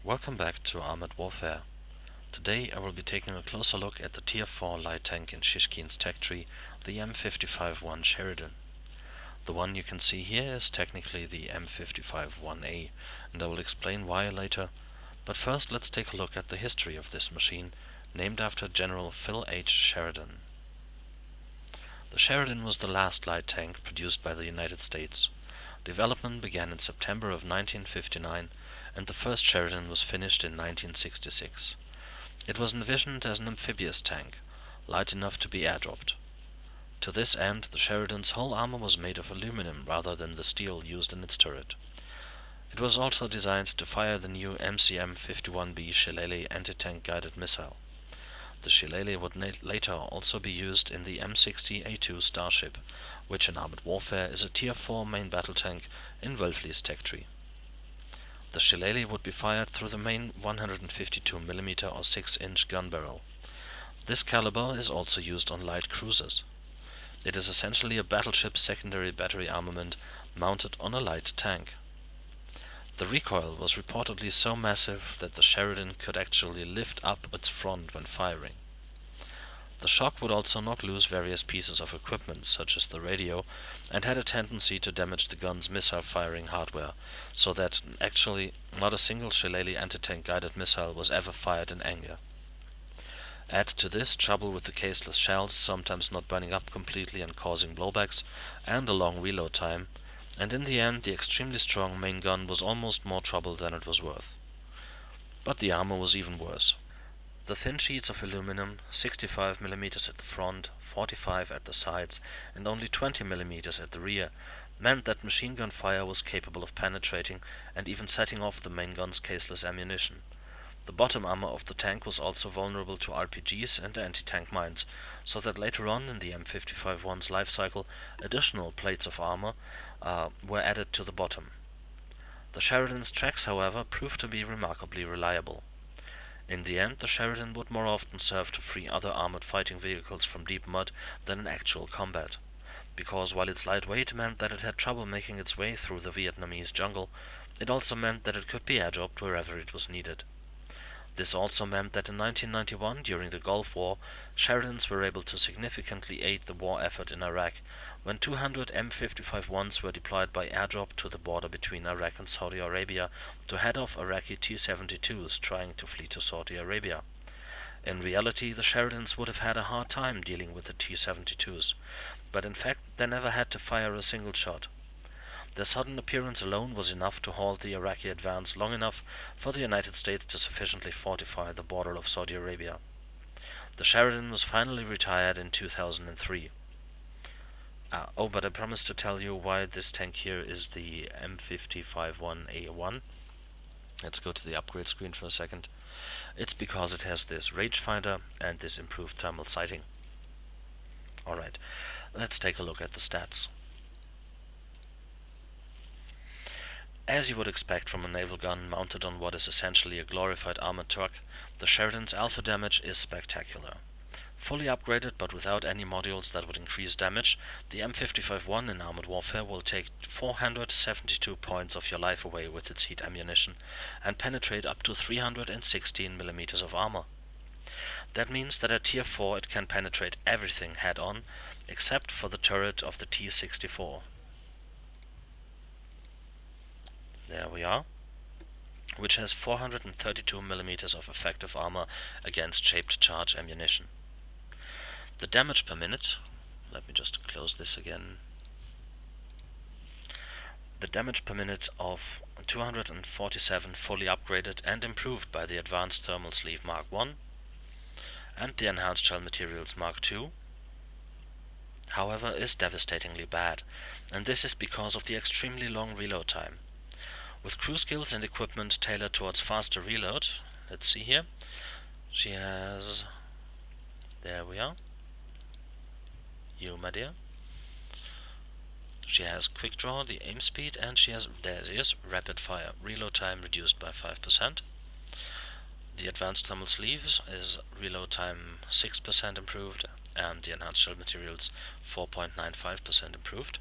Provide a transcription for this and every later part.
Welcome back to Armored Warfare. Today I will be taking a closer look at the Tier 4 light tank in Shishkin's tech tree, the M551 Sheridan. The one you can see here is technically the M551A, and I will explain why later, but first let's take a look at the history of this machine, named after General Phil H. Sheridan. The Sheridan was the last light tank produced by the United States. Development began in September of 1959, and the first Sheridan was finished in 1966. It was envisioned as an amphibious tank, light enough to be airdropped. To this end, the Sheridan's whole armor was made of aluminum rather than the steel used in its turret. It was also designed to fire the new M51B Shillelagh anti-tank guided missile. The Shillelagh would later also be used in the M60A2 Starship, which in armored warfare is a Tier 4 main battle tank in Wölfli's tech tree. The Shillelagh would be fired through the main 152mm or 6-inch gun barrel. This caliber is also used on light cruisers. It is essentially a battleship secondary battery armament mounted on a light tank. The recoil was reportedly so massive that the Sheridan could actually lift up its front when firing. The shock would also knock loose various pieces of equipment, such as the radio, and had a tendency to damage the gun's missile-firing hardware, so that actually not a single Shillelagh anti-tank guided missile was ever fired in anger. Add to this trouble with the caseless shells, sometimes not burning up completely and causing blowbacks, and a long reload time, and in the end the extremely strong main gun was almost more trouble than it was worth. But the armor was even worse. The thin sheets of aluminum, 65mm at the front, 45 at the sides, and only 20mm at the rear, meant that machine gun fire was capable of penetrating and even setting off the main gun's caseless ammunition. The bottom armor of the tank was also vulnerable to RPGs and anti-tank mines, so that later on in the M551's life cycle, additional plates of armor were added to the bottom. The Sheridan's tracks, however, proved to be remarkably reliable. In the end, the Sheridan would more often serve to free other armored fighting vehicles from deep mud than in actual combat, because while its light weight meant that it had trouble making its way through the Vietnamese jungle, it also meant that it could be airdropped wherever it was needed. This also meant that in 1991, during the Gulf War, Sheridans were able to significantly aid the war effort in Iraq, when 200 M551s were deployed by airdrop to the border between Iraq and Saudi Arabia to head off Iraqi T-72s trying to flee to Saudi Arabia. In reality, the Sheridans would have had a hard time dealing with the T-72s, but in fact they never had to fire a single shot. Their sudden appearance alone was enough to halt the Iraqi advance long enough for the United States to sufficiently fortify the border of Saudi Arabia. The Sheridan was finally retired in 2003. But I promised to tell you why this tank here is the M551A1. Let's go to the upgrade screen for a second. It's because it has this rangefinder and this improved thermal sighting. Alright, let's take a look at the stats. As you would expect from a naval gun mounted on what is essentially a glorified armored truck, the Sheridan's alpha damage is spectacular. Fully upgraded but without any modules that would increase damage, the M551 in armored warfare will take 472 points of your life away with its heat ammunition and penetrate up to 316mm of armor. That means that at Tier 4 it can penetrate everything head-on, except for the turret of the T-64. There we are, which has 432mm of effective armor against shaped charge ammunition. The damage per minute, let me just close this again. The damage per minute of 247 fully upgraded and improved by the Advanced Thermal Sleeve Mark I and the Enhanced Shell Materials Mark II, however, is devastatingly bad, and this is because of the extremely long reload time. With crew skills and equipment tailored towards faster reload, let's see here, she has, there we are, you my dear, she has quick draw, the aim speed, and she has, there it is, rapid fire, reload time reduced by 5%. The advanced thermal sleeves is reload time 6% improved, and the enhanced shell materials 4.95% improved.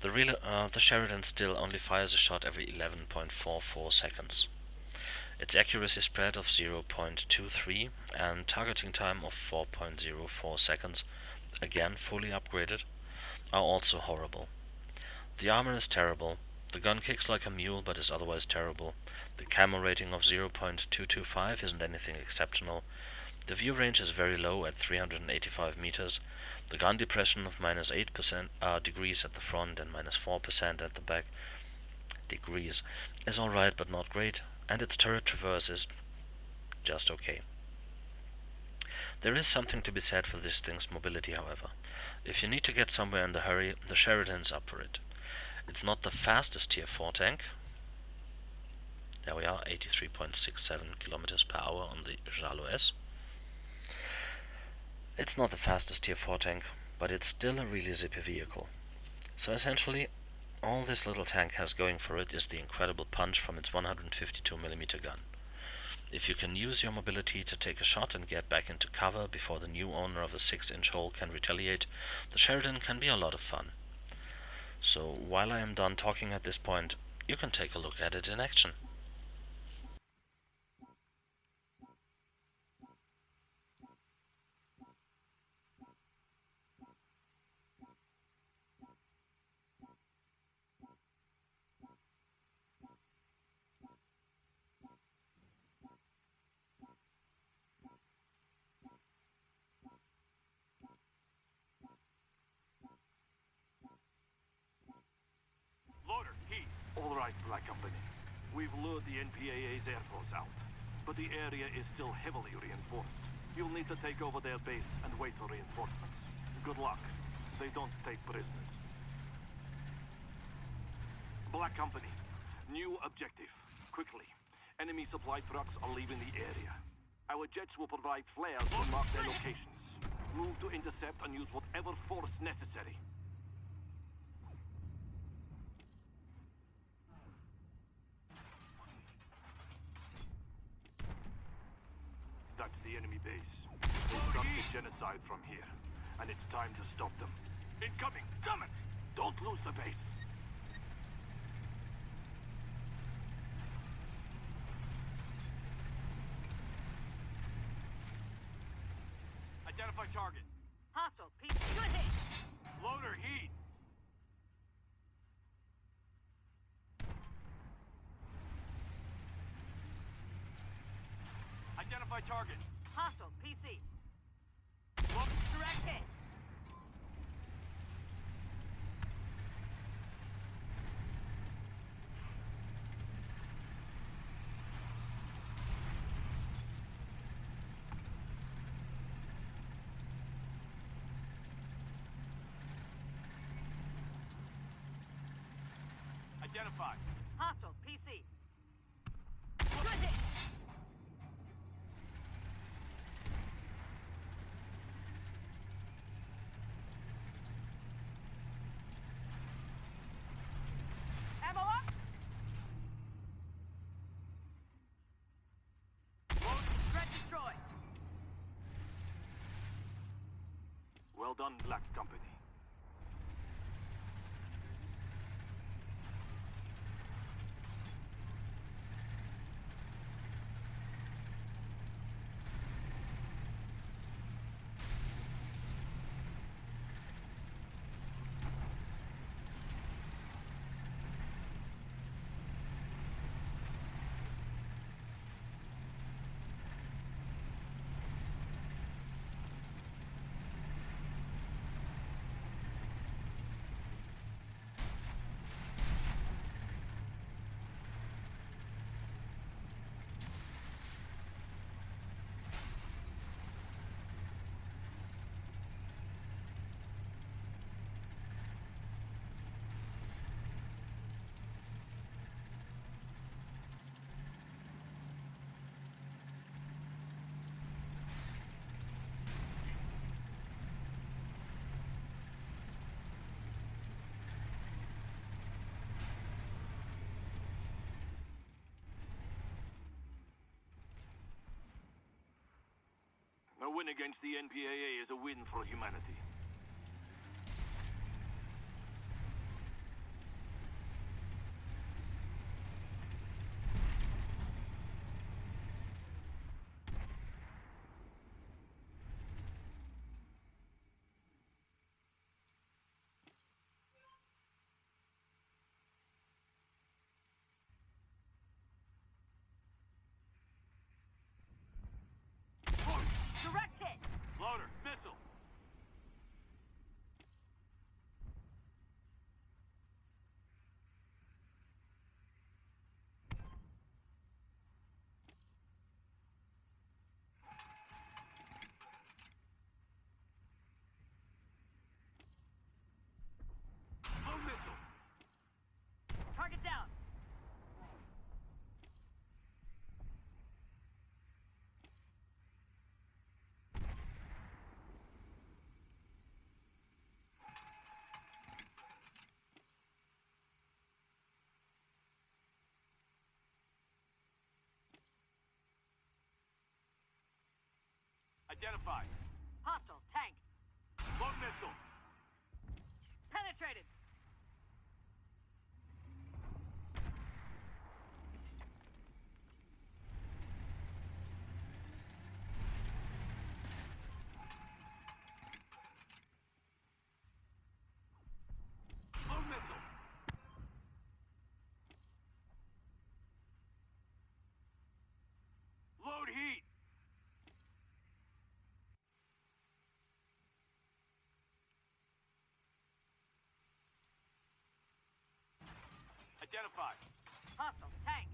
The Sheridan still only fires a shot every 11.44 seconds. Its accuracy spread of 0.23 and targeting time of 4.04 seconds, again fully upgraded, are also horrible. The armor is terrible, the gun kicks like a mule but is otherwise terrible, the camo rating of 0.225 isn't anything exceptional, the view range is very low at 385 meters, the gun depression of -8% degrees at the front and -4% at the back degrees is alright but not great, and its turret traverse is just okay. There is something to be said for this thing's mobility, however. If you need to get somewhere in a hurry, the Sheridan's up for it. It's not the fastest tier 4 tank. There we are, 83.67 kilometers per hour on the Jalo S. It's not the fastest tier 4 tank, but it's still a really zippy vehicle. So essentially, all this little tank has going for it is the incredible punch from its 152mm gun. If you can use your mobility to take a shot and get back into cover before the new owner of a 6-inch hole can retaliate, the Sheridan can be a lot of fun. So while I am done talking at this point, you can take a look at it in action. All right, Black Company. We've lured the NPAA's Air Force out, but the area is still heavily reinforced. You'll need to take over their base and wait for reinforcements. Good luck. They don't take prisoners. Black Company. New objective. Quickly. Enemy supply trucks are leaving the area. Our jets will provide flares to mark their locations. Move to intercept and use whatever force necessary. That's the enemy base. They started genocide from here, and it's time to stop them. Incoming! Coming! Don't lose the base! Identify target. Hostile, Pete. Good hit. Loader, heat! Identify target. Hostile, PC. Look, Direct hit. identified. Hostile, PC. Good hit. Ammo up. Threat destroyed. Well done, Black Company. A win against the NPAA is a win for humanity. Identified. Hostile tank. Load missile. Penetrated. Load missile. Load heat. Identified. Hostile tank.